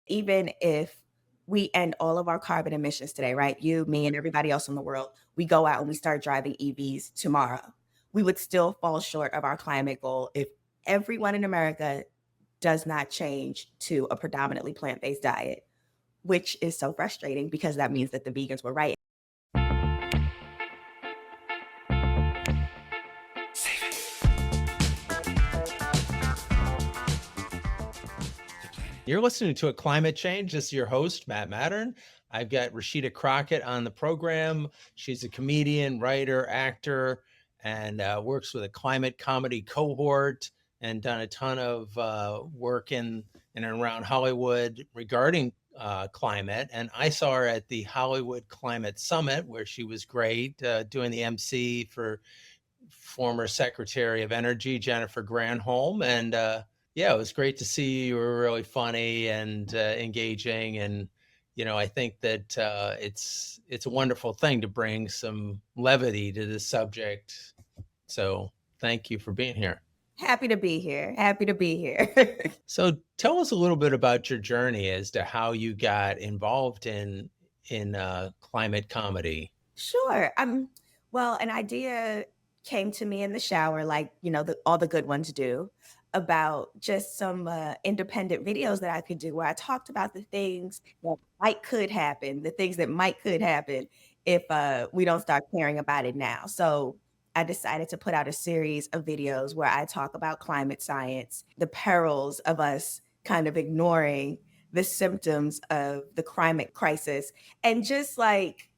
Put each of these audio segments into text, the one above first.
Even if we end all of our carbon emissions today, right? You, me, and everybody else in the world, we go out and we start driving EVs tomorrow. We would still fall short of our climate goal if everyone in America does not change to a predominantly plant-based diet, which is so frustrating because that means that the vegans were right. You're listening to A Climate Change. This is your host, Matt Matern. I've got Rasheda Crockett on the program. She's a comedian, writer, actor, and works with a climate comedy cohort and done a ton of work in and around Hollywood regarding climate. And I saw her at the Hollywood Climate Summit, where she was great, doing the MC for former Secretary of Energy, Jennifer Granholm. And yeah, it was great to see you. You were really funny and engaging. And, I think that it's a wonderful thing to bring some levity to this subject. So thank you for being here. Happy to be here. Happy to be here. So tell us a little bit about your journey as to how you got involved in climate comedy. Sure. Well, an idea came to me in the shower, like, all the good ones do, about just some independent videos that I could do where I talked about the things that could happen, the things that might could happen if we don't start caring about it now. So I decided to put out a series of videos where I talk about climate science, the perils of us kind of ignoring the symptoms of the climate crisis, and just like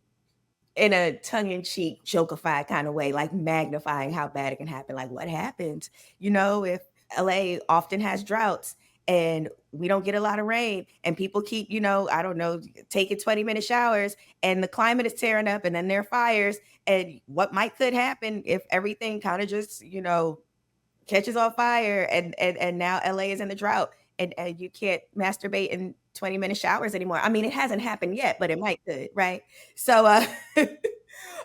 in a tongue-in-cheek, jokeified kind of way, like magnifying how bad it can happen. Like, what happens, if LA often has droughts and we don't get a lot of rain and people keep, I don't know, taking 20-minute showers and the climate is tearing up and then there are fires. And what might could happen if everything kind of just, catches on fire and now LA is in the drought and you can't masturbate in 20-minute showers anymore. I mean, it hasn't happened yet, but it might could, right? So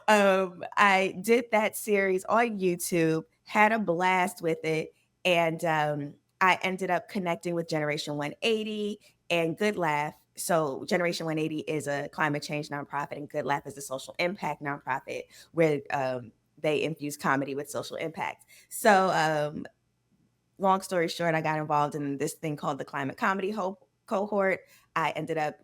I did that series on YouTube, had a blast with it, and I ended up connecting with Generation 180 and Good Laugh. So Generation 180 is a climate change nonprofit, and Good Laugh is a social impact nonprofit where they infuse comedy with social impact. So long story short, I got involved in this thing called the Climate Comedy Cohort. I ended up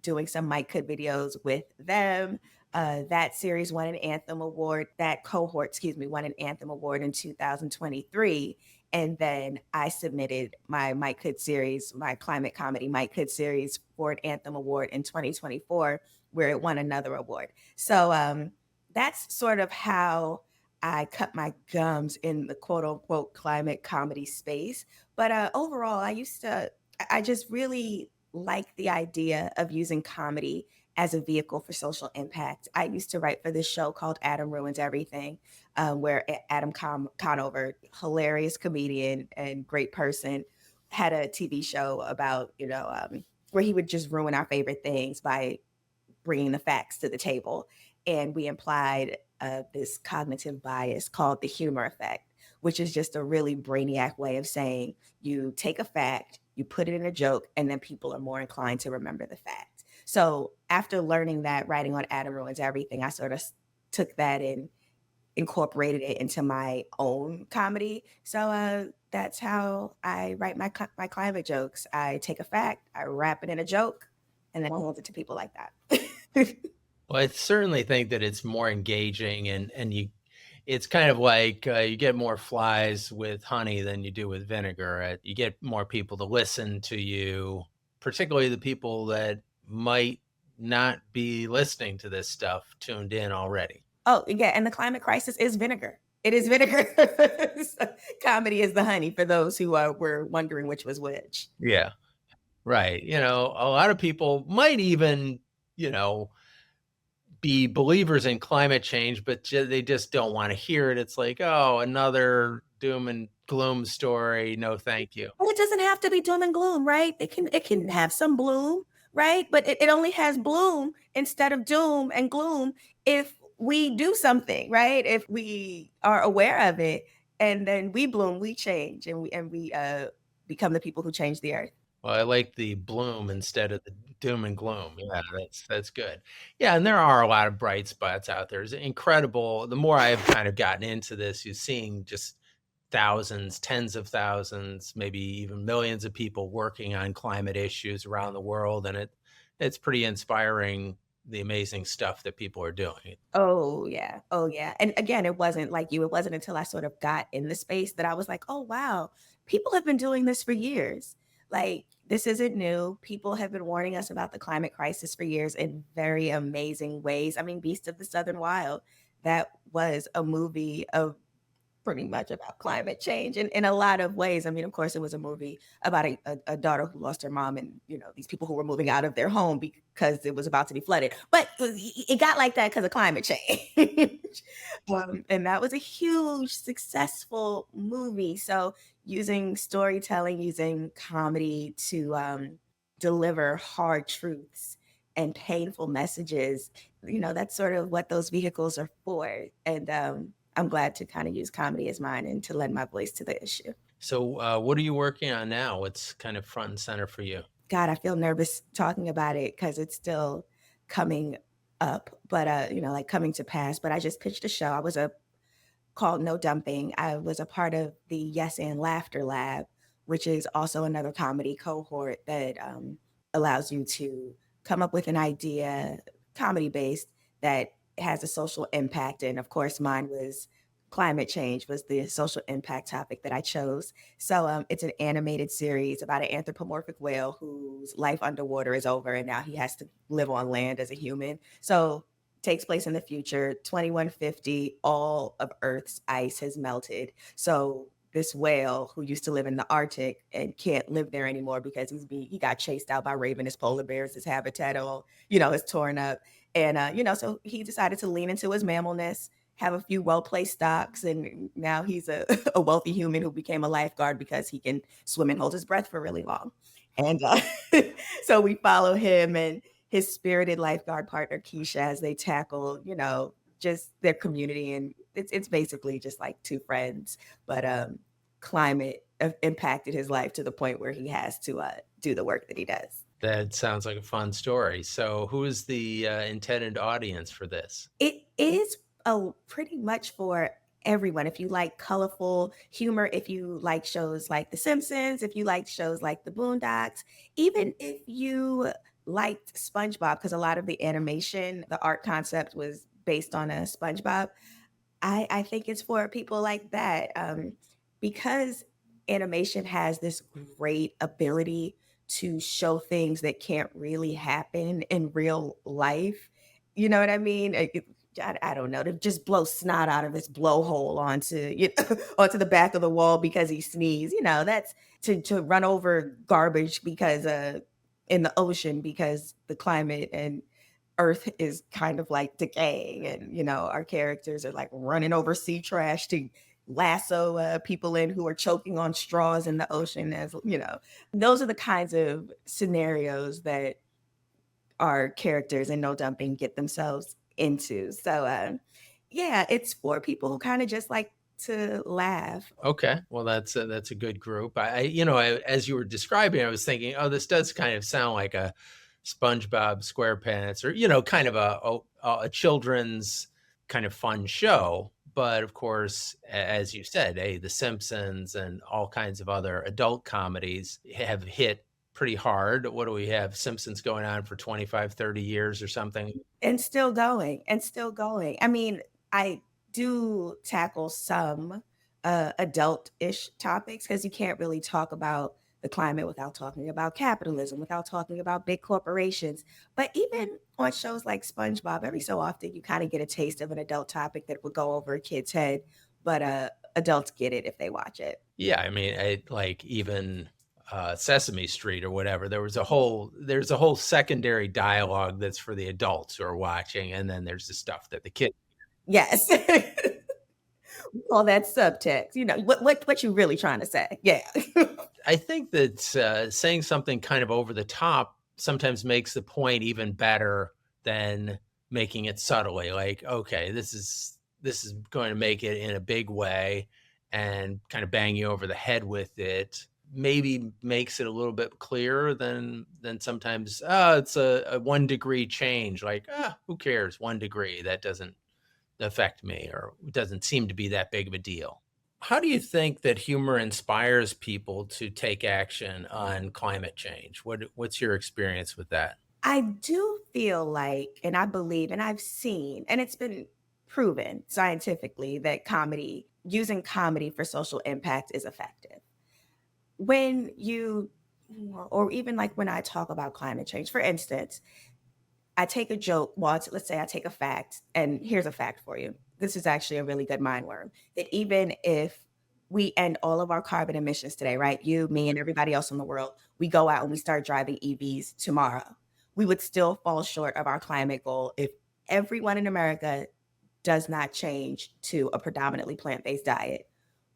doing some Mike Could videos with them. That series won an Anthem Award. That cohort, won an Anthem Award in 2023. And then I submitted my Mike Could series, my climate comedy Mike Could series, for an Anthem Award in 2024, where it won another award. So that's sort of how I cut my gums in the quote unquote climate comedy space. But overall, I just really like the idea of using comedy as a vehicle for social impact. I used to write for this show called Adam Ruins Everything, where Adam Conover, hilarious comedian and great person, had a TV show about, where he would just ruin our favorite things by bringing the facts to the table. And we implied this cognitive bias called the humor effect, which is just a really brainiac way of saying you take a fact, you put it in a joke, and then people are more inclined to remember the fact. So after learning that, writing on Adam Ruins Everything, I sort of took that and incorporated it into my own comedy. So that's how I write my climate jokes. I take a fact, I wrap it in a joke, and then I hold it to people like that. Well, I certainly think that it's more engaging and it's kind of like you get more flies with honey than you do with vinegar. You get more people to listen to you, particularly the people that might not be listening to this stuff tuned in already. Oh, yeah, and the climate crisis is vinegar. It is vinegar. So, comedy is the honey for those who were wondering which was which. Yeah, right. A lot of people might even, be believers in climate change, but they just don't want to hear it. It's like, oh, another doom and gloom story. No, thank you. Well, it doesn't have to be doom and gloom, right? It can have some bloom, right? But it only has bloom instead of doom and gloom if we do something, right? If we are aware of it and then we bloom, we change, and we become the people who change the earth. Well, I like the bloom instead of the doom and gloom. Yeah, that's good. Yeah, and there are a lot of bright spots out there. It's incredible. The more I've kind of gotten into this, you're seeing just thousands, tens of thousands, maybe even millions of people working on climate issues around the world, and it's pretty inspiring the amazing stuff that people are doing. Oh, yeah. Oh, yeah. And again, it wasn't like you. It wasn't until I sort of got in the space that I was like, "Oh, wow. People have been doing this for years." Like, this isn't new. People have been warning us about the climate crisis for years in very amazing ways. I mean, Beast of the Southern Wild, that was a movie of pretty much about climate change in a lot of ways. I mean, of course, it was a movie about a daughter who lost her mom and, these people who were moving out of their home because it was about to be flooded. But it got like that because of climate change. And that was a huge, successful movie. So using storytelling, using comedy to deliver hard truths and painful messages, that's sort of what those vehicles are for. And I'm glad to kind of use comedy as mine and to lend my voice to the issue. So, what are you working on now? What's kind of front and center for you? God, I feel nervous talking about it because it's still coming up, but like coming to pass. But I just pitched a show. I was a called No Dumping. I was a part of the Yes and Laughter Lab, which is also another comedy cohort that allows you to come up with an idea, comedy based, that has a social impact. And of course, mine was climate change was the social impact topic that I chose. So it's an animated series about an anthropomorphic whale whose life underwater is over and now he has to live on land as a human. So takes place in the future, 2150, all of Earth's ice has melted. So this whale who used to live in the Arctic and can't live there anymore because he got chased out by ravenous polar bears. His habitat all, is torn up. And so he decided to lean into his mammalness, have a few well-placed stocks, and now he's a, a wealthy human who became a lifeguard because he can swim and hold his breath for really long. And so we follow him and his spirited lifeguard partner Keisha as they tackle, just their community, and it's basically just like two friends, but climate impacted his life to the point where he has to do the work that he does. That sounds like a fun story. So, who is the intended audience for this? It is pretty much for everyone. If you like colorful humor, if you like shows like The Simpsons, if you like shows like The Boondocks, even if you liked SpongeBob, because a lot of the animation, the art concept was based on a SpongeBob. I think it's for people like that, because animation has this great ability to show things that can't really happen in real life. You know what I mean? I don't know, to just blow snot out of his blowhole onto onto the back of the wall because he sneezed. That's to run over garbage because in the ocean because the climate and Earth is kind of like decaying, and our characters are like running over sea trash to lasso people in who are choking on straws in the ocean. As those are the kinds of scenarios that our characters in No Dumping get themselves into. So yeah, it's for people who kind of just like to laugh. Okay, well, that's a good group. As you were describing, I was thinking, oh, this does kind of sound like a SpongeBob SquarePants, or kind of a children's kind of fun show. But of course, as you said, The Simpsons and all kinds of other adult comedies have hit pretty hard. What do we have? Simpsons going on for 25, 30 years or something. And still going, and still going. I mean, I do tackle some, adult-ish topics because you can't really talk about the climate without talking about capitalism, without talking about big corporations. But even on shows like SpongeBob, every so often, you kinda get a taste of an adult topic that would go over a kid's head, but, adults get it if they watch it. Yeah, I mean, like even Sesame Street or whatever. There's a whole secondary dialogue that's for the adults who are watching, and then there's the stuff that the kids. Yes. All that subtext, what you really trying to say? Yeah. I think that saying something kind of over the top sometimes makes the point even better than making it subtly. Like, okay, this is going to make it in a big way and kind of bang you over the head with it. maybe makes it a little bit clearer than sometimes, it's a 1 degree change, like, who cares, 1 degree, that doesn't affect me, or it doesn't seem to be that big of a deal. How do you think that humor inspires people to take action on climate change? What's your experience with that? I do feel like, and I believe, and I've seen, and it's been proven scientifically that using comedy for social impact is effective. When you, or even like when I talk about climate change, for instance, I take a joke. Well, let's say I take a fact, and here's a fact for you. This is actually a really good mind worm. That even if we end all of our carbon emissions today, right? You, me, and everybody else in the world, we go out and we start driving EVs tomorrow. We would still fall short of our climate goal if everyone in America does not change to a predominantly plant based diet,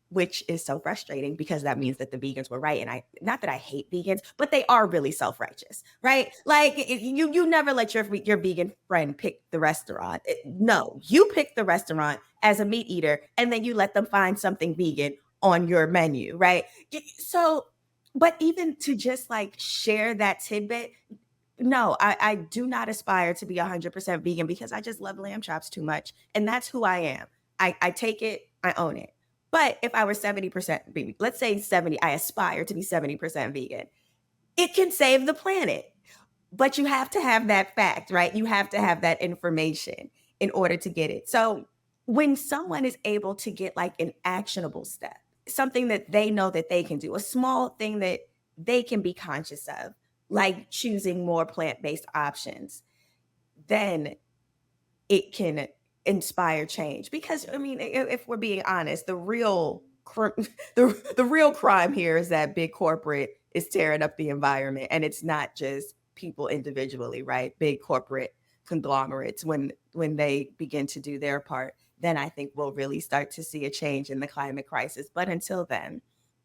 which is so frustrating because that means that the vegans were right. And I, not that I hate vegans, but they are really self-righteous, right? Like you never let your vegan friend pick the restaurant. No, you pick the restaurant as a meat eater, and then you let them find something vegan on your menu, right? So, but even to just like share that tidbit, no, I do not aspire to be 100% vegan because I just love lamb chops too much. And that's who I am. I take it, I own it. But if I were 70% vegan, let's say 70, I aspire to be 70% vegan, it can save the planet. But you have to have that fact, right? You have to have that information in order to get it. So when someone is able to get like an actionable step, something that they know that they can do, a small thing that they can be conscious of, like choosing more plant-based options, then it can inspire change. Because I mean, if we're being honest, the real crime here is that big corporate is tearing up the environment, and it's not just people individually, right? Big corporate conglomerates, when they begin to do their part, then I think we'll really start to see a change in the climate crisis. But until then,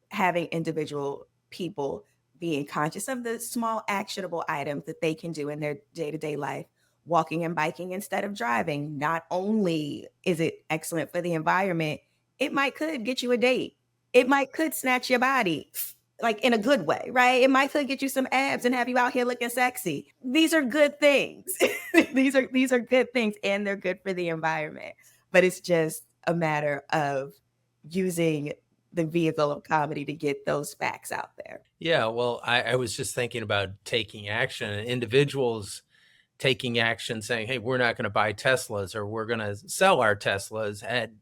having individual people being conscious of the small actionable items that they can do in their day-to-day life, walking and biking instead of driving, not only is it excellent for the environment, it might could get you a date. It might could snatch your body, like in a good way, right? It might could get you some abs and have you out here looking sexy. These are good things. These are good things, and they're good for the environment. But it's just a matter of using the vehicle of comedy to get those facts out there. Yeah, well, I was just thinking about taking action, and individuals taking action, saying, "Hey, we're not going to buy Teslas, or we're going to sell our Teslas," and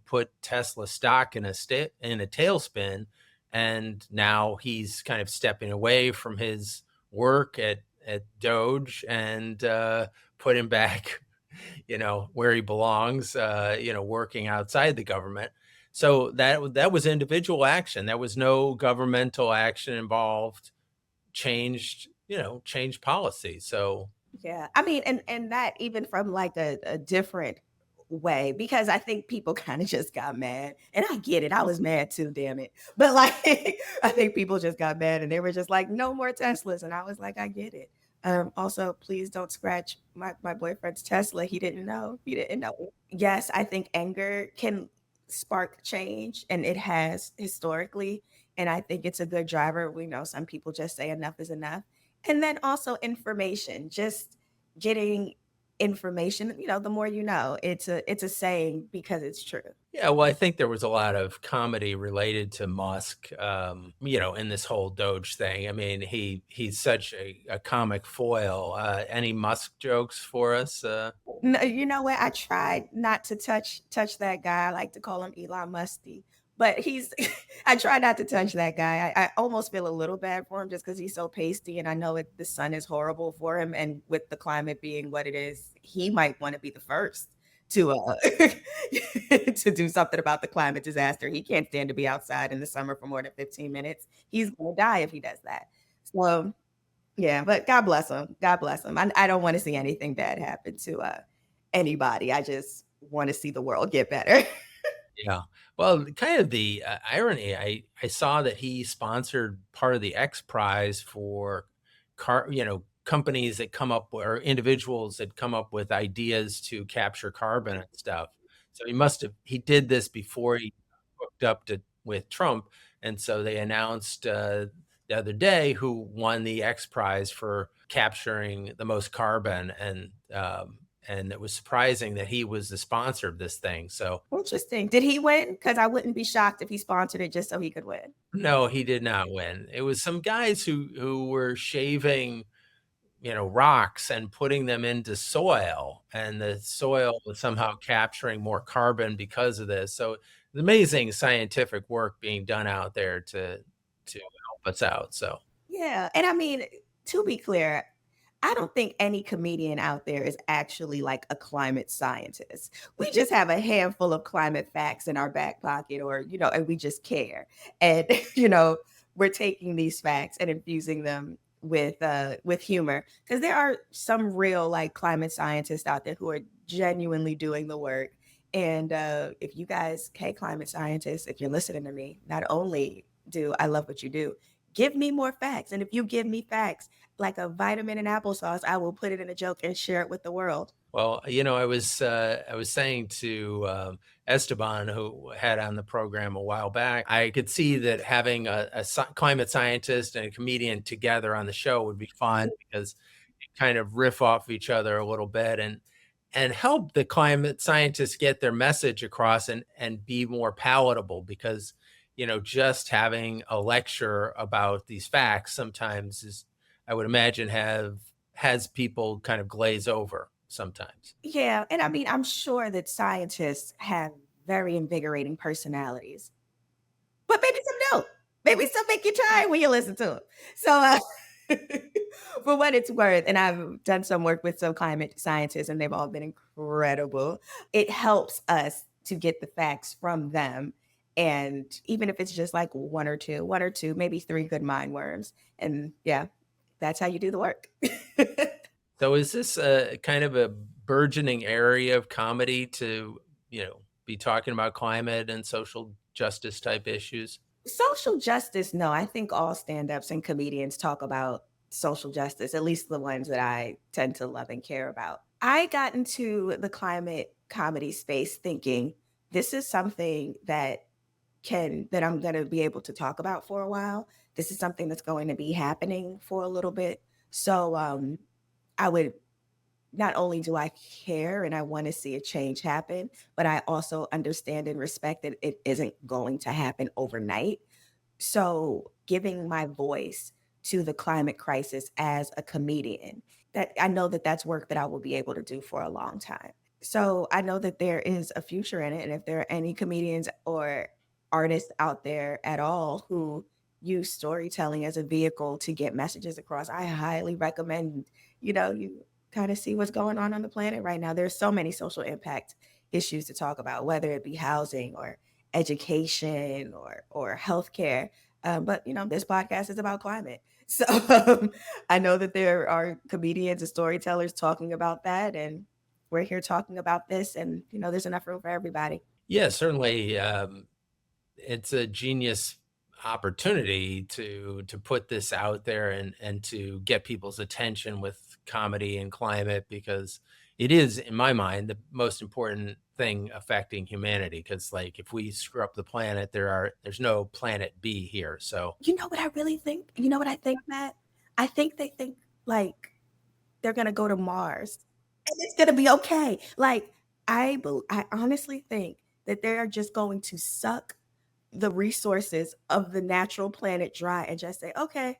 put Tesla stock in a tailspin. And now he's kind of stepping away from his work at Doge, and put him back, where he belongs, working outside the government. So that was individual action. There was no governmental action involved. Changed policy. So Yeah. I mean, and that even from like a different way, because I think people kind of just got mad. And I get it. I was mad too, damn it. But like I think people just got mad and they were just like, no more Teslas. And I was like, I get it. Also, please don't scratch my boyfriend's Tesla. He didn't know. He didn't know. Yes, I think anger can spark change, and it has historically. And I think it's a good driver. We know some people just say enough is enough. And then also information, just getting information, the more you know. It's a saying because it's true. yeah, well, I think there was a lot of comedy related to Musk, in this whole Doge thing. I mean, he's such a comic foil. Any Musk jokes for us? No, you know what? I tried not to touch that guy. I like to call him Elon Musty, but he's. I try not to touch that guy. I almost feel a little bad for him just because he's so pasty, and I know the sun is horrible for him, and with the climate being what it is, he might want to be the first to to do something about the climate disaster. He can't stand to be outside in the summer for more than 15 minutes. He's gonna die if he does that. So yeah, but God bless him. God bless him. I don't want to see anything bad happen to anybody. I just want to see the world get better. Yeah. Well, kind of the irony, I saw that he sponsored part of the X Prize for companies that come up, or individuals that come up with ideas to capture carbon and stuff. So he did this before he hooked up with Trump. And so they announced the other day who won the X Prize for capturing the most carbon, and it was surprising that he was the sponsor of this thing. So Interesting. Did he win? Because I wouldn't be shocked if he sponsored it just so he could win. no, he did not win. It was some guys who were shaving, rocks and putting them into soil, and the soil was somehow capturing more carbon because of this. So it's amazing scientific work being done out there to help us out. So Yeah, and I mean, to be clear, I don't think any comedian out there is actually like a climate scientist. We just have a handful of climate facts in our back pocket or, and we just care. And, we're taking these facts and infusing them with humor because there are some real like climate scientists out there who are genuinely doing the work. And if you guys, hey, climate scientists, if you're listening to me, not only do I love what you do, give me more facts. And if you give me facts, like a vitamin and applesauce, I will put it in a joke and share it with the world. well, I was saying to Esteban, who had on the program a while back, I could see that having a climate scientist and a comedian together on the show would be fun because you kind of riff off each other a little bit and help the climate scientists get their message across and be more palatable because just having a lecture about these facts sometimes is, I would imagine, has people kind of glaze over sometimes. Yeah, and I mean, I'm sure that scientists have very invigorating personalities, but maybe some don't. Maybe some make you tired when you listen to them. So, for what it's worth, and I've done some work with some climate scientists, and they've all been incredible. It helps us to get the facts from them. And even if it's just like one or two, maybe three good mind worms. And yeah, that's how you do the work. So is this a kind of a burgeoning area of comedy to, be talking about climate and social justice type issues? Social justice, no. I think all stand-ups and comedians talk about social justice, at least the ones that I tend to love and care about. I got into the climate comedy space thinking this is something that I'm going to be able to talk about for a while. This is something that's going to be happening for a little bit. So I would not only do I care and I want to see a change happen, but I also understand and respect that it isn't going to happen overnight. So, giving my voice to the climate crisis as a comedian, that I know that that's work that I will be able to do for a long time. So, I know that there is a future in it. And if there are any comedians or artists out there at all who use storytelling as a vehicle to get messages across, I highly recommend, you kind of see what's going on the planet right now. There's so many social impact issues to talk about, whether it be housing or education or healthcare. But this podcast is about climate. So I know that there are comedians and storytellers talking about that, and we're here talking about this, and there's enough room for everybody. Yeah, certainly. It's a genius opportunity to put this out there and to get people's attention with comedy and climate because it is, in my mind, the most important thing affecting humanity. Because like if we screw up the planet, there's no planet B here. So You know what I really think? You know what I think, Matt? I think they think like they're gonna go to Mars and it's gonna be okay. Like I honestly think that they are just going to suck the resources of the natural planet dry and just say, okay,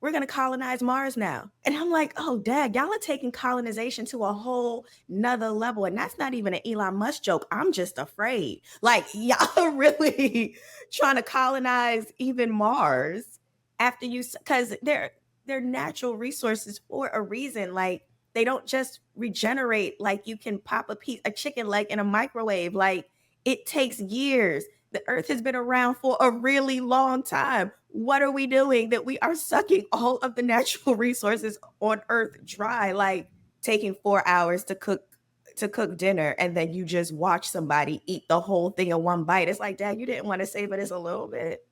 we're going to colonize Mars now. And I'm like, oh, dad, y'all are taking colonization to a whole nother level. And that's not even an Elon Musk joke. I'm just afraid. Like, y'all are really trying to colonize even Mars after because they're natural resources for a reason. Like, they don't just regenerate like you can pop a chicken leg in a microwave. Like, it takes years. The earth has been around for a really long time. What are we doing that we are sucking all of the natural resources on earth dry, like taking 4 hours to cook dinner and then you just watch somebody eat the whole thing in one bite. It's like, dad, you didn't want to save it as a little bit.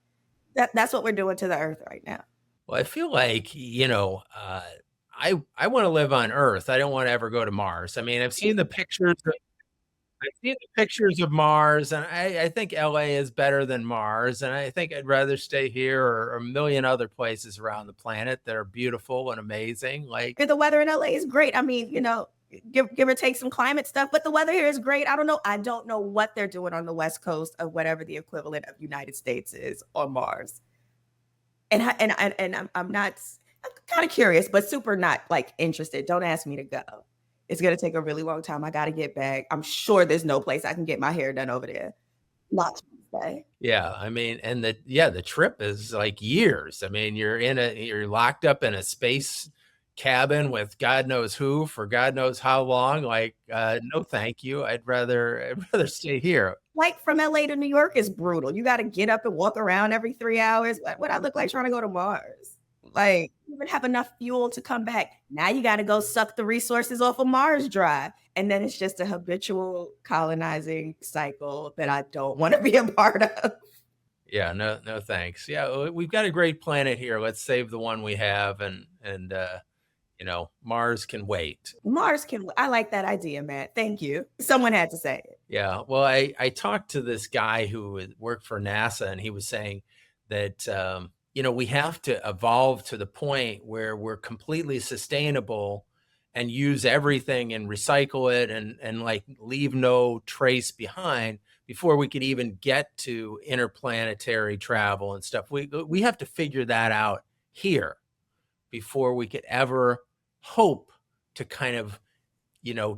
That's what we're doing to the earth right now. well, I feel like, I want to live on Earth. I don't want to ever go to Mars. I mean, I've seen the pictures. I've seen the pictures of Mars, and I think LA is better than Mars, and I think I'd rather stay here or a million other places around the planet that are beautiful and amazing. Like, The weather in LA is great. I mean, give or take some climate stuff, but the weather here is great. I don't know what they're doing on the West Coast of whatever the equivalent of United States is on Mars. I'm not I'm kind of curious, but super not like interested. Don't ask me to go. It's gonna take a really long time. I gotta get back. I'm sure there's no place I can get my hair done over there. Not to say. yeah, I mean, and the trip is like years. I mean, you're locked up in a space cabin with God knows who for God knows how long. Like, no, thank you. I'd rather stay here. Flight from LA to New York is brutal. You gotta get up and walk around every 3 hours. What I look like trying to go to Mars? Like, you even have enough fuel to come back. Now you gotta go suck the resources off of Mars dry. And then it's just a habitual colonizing cycle that I don't want to be a part of. Yeah, no, no, thanks. Yeah, we've got a great planet here. Let's save the one we have, and Mars can wait. Mars can, I like that idea, Matt. Thank you. Someone had to say it. Yeah. Well, I talked to this guy who worked for NASA, and he was saying that, we have to evolve to the point where we're completely sustainable and use everything and recycle it and like leave no trace behind before we could even get to interplanetary travel and stuff. We have to figure that out here before we could ever hope to kind of,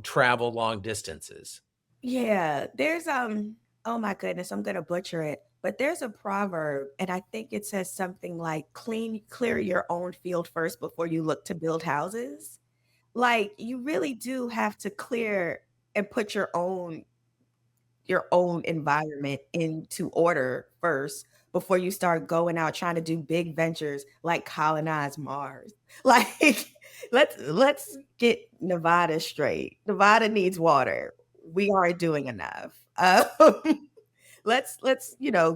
travel long distances. Yeah, there's oh my goodness, I'm gonna butcher it, but there's a proverb, and I think it says something like clear your own field first before you look to build houses. Like you really do have to clear and put your own environment into order first before you start going out trying to do big ventures like colonize Mars. Like let's get Nevada straight. Nevada needs water. We aren't doing enough. Let's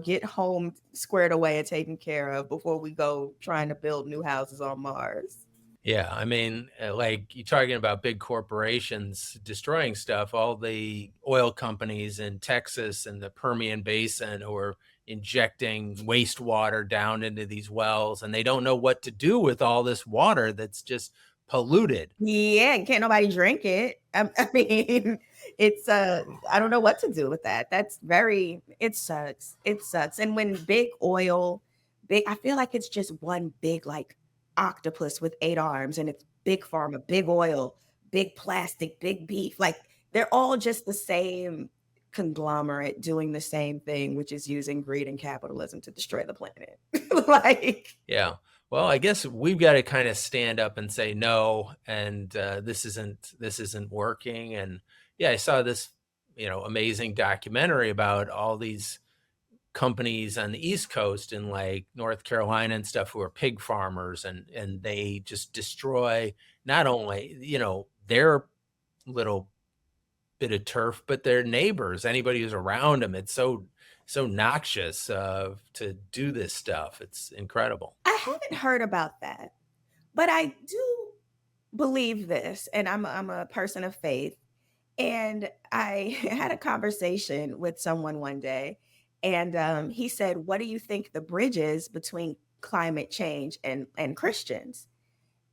get home squared away and taken care of before we go trying to build new houses on Mars. Yeah, I mean, like you're talking about big corporations destroying stuff, all the oil companies in Texas and the Permian Basin who are injecting wastewater down into these wells, and they don't know what to do with all this water that's just polluted. Yeah, and can't nobody drink it. I mean, it's I don't know what to do with that. That's very it sucks. It sucks. And when big oil, big I feel like it's just one big like octopus with 8 arms and it's big pharma, big oil, big plastic, big beef. Like they're all just the same conglomerate doing the same thing, which is using greed and capitalism to destroy the planet. Like Yeah. Well, I guess we've got to kind of stand up and say no, and this isn't working. And yeah, I saw this, amazing documentary about all these companies on the East Coast in like North Carolina and stuff who are pig farmers, and they just destroy not only, their little bit of turf, but their neighbors, anybody who's around them. It's so noxious to do this stuff. It's incredible. I haven't heard about that, but I do believe this, and I'm a person of faith. And I had a conversation with someone one day, and he said, "What do you think the bridge is between climate change and Christians?"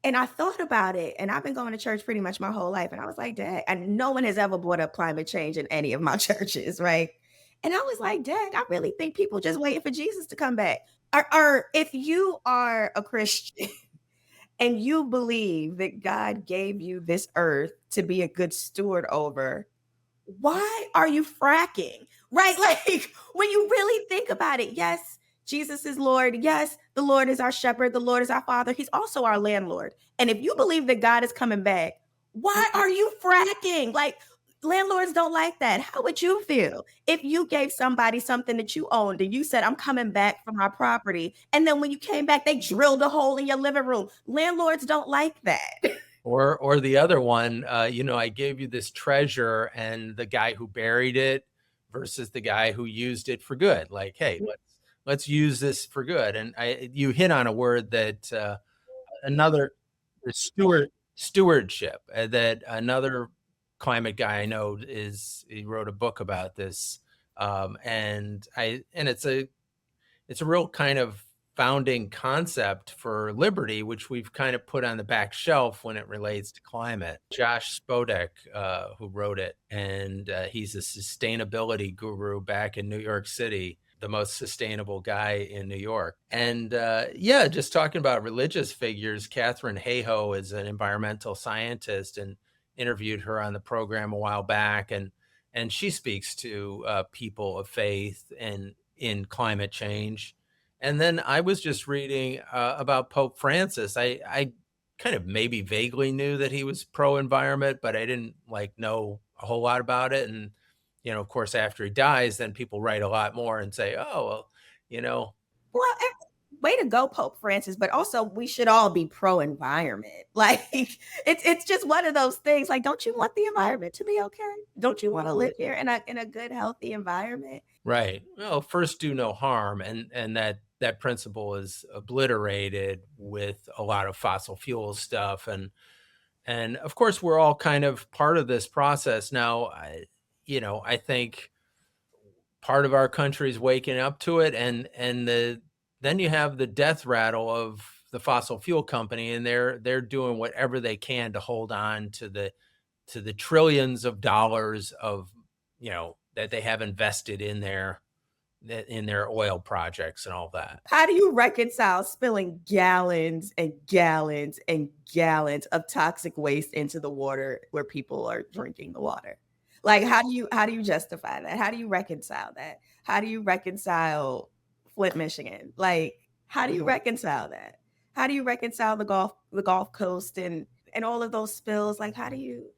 And I thought about it, and I've been going to church pretty much my whole life, and I was like, "Dang!" And no one has ever brought up climate change in any of my churches, right? And I was like, "Dang, I really think people just waiting for Jesus to come back." Or if you are a Christian and you believe that God gave you this earth to be a good steward over, why are you fracking? Right? Like when you really think about it, yes, Jesus is Lord. Yes, the Lord is our shepherd. The Lord is our father. He's also our landlord. And if you believe that God is coming back, why are you fracking? Like landlords don't like that. How would you feel if you gave somebody something that you owned and you said, I'm coming back from our property? And then when you came back, they drilled a hole in your living room. Landlords don't like that. Or the other one, I gave you this treasure, and the guy who buried it versus the guy who used it for good. Like, hey, let's use this for good. And you hit on a word that another stewardship, that another climate guy I know he wrote a book about this. And it's a real kind of founding concept for liberty, which we've kind of put on the back shelf when it relates to climate. Josh Spodek, who wrote it, and he's a sustainability guru back in New York City, the most sustainable guy in New York. And just talking about religious figures, Catherine Hayhoe is an environmental scientist, and interviewed her on the program a while back. And she speaks to people of faith and in climate change. And then I was just reading about Pope Francis. I kind of maybe vaguely knew that he was pro-environment, but I didn't know a whole lot about it. And, of course, after he dies, then people write a lot more and say, oh, well, Well, way to go, Pope Francis, but also we should all be pro-environment. It's just one of those things. Don't you want the environment to be okay? Don't you want to live here in a good, healthy environment? Right. Well, first do no harm, and that principle is obliterated with a lot of fossil fuel stuff, and of course we're all kind of part of this process now. I think part of our country is waking up to it, and then you have the death rattle of the fossil fuel company, and they're doing whatever they can to hold on to the trillions of dollars of that they have invested in their oil projects and all that. How do you reconcile spilling gallons and gallons and gallons of toxic waste into the water where people are drinking the water? How do you justify that? How do you reconcile that? How do you reconcile Flint, Michigan? How do you reconcile that? How do you reconcile the Gulf Coast and all of those spills? How do you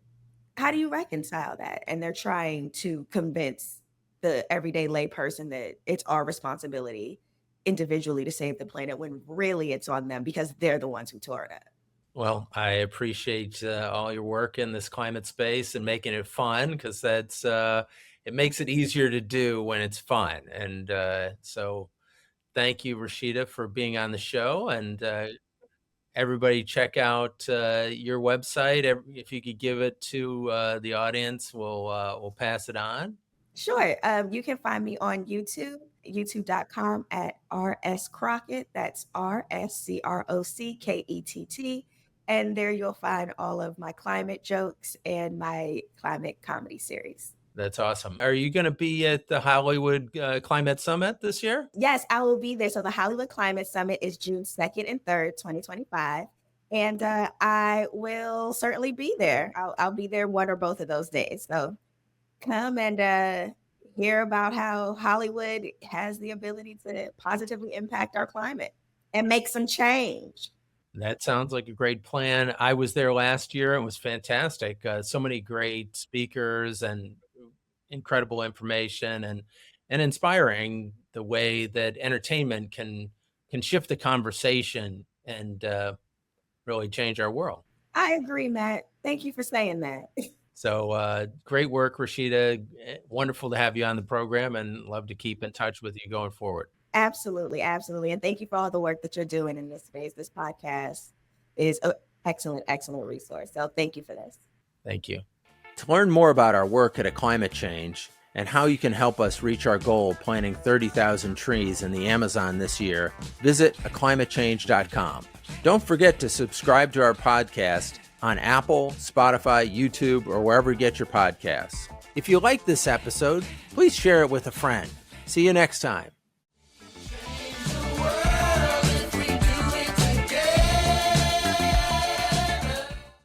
reconcile that? And they're trying to convince the everyday layperson that it's our responsibility individually to save the planet, when really it's on them because they're the ones who tore it up. Well, I appreciate all your work in this climate space and making it fun, because that's it makes it easier to do when it's fun. And so thank you, Rasheda, for being on the show. And everybody check out your website. If you could give it to the audience, we'll pass it on. Sure. You can find me on YouTube, youtube.com at RS Crockett. That's RSCROCKETT. And there you'll find all of my climate jokes and my climate comedy series. That's awesome. Are you going to be at the Hollywood Climate Summit this year? Yes, I will be there. So the Hollywood Climate Summit is June 2nd and 3rd, 2025. And I will certainly be there. I'll be there one or both of those days. So come and hear about how Hollywood has the ability to positively impact our climate and make some change. That sounds like a great plan. I was there last year. It was fantastic. So many great speakers and incredible information, and inspiring the way that entertainment can shift the conversation and really change our world. I agree, Matt. Thank you for saying that. So great work, Rasheda. Wonderful to have you on the program, and love to keep in touch with you going forward. Absolutely. Absolutely. And thank you for all the work that you're doing in this space. This podcast is an excellent, excellent resource. So thank you for this. Thank you. To learn more about our work at A Climate Change and how you can help us reach our goal of planting 30,000 trees in the Amazon this year, visit aclimatechange.com. Don't forget to subscribe to our podcast on Apple, Spotify, YouTube, or wherever you get your podcasts. If you like this episode, please share it with a friend. See you next time.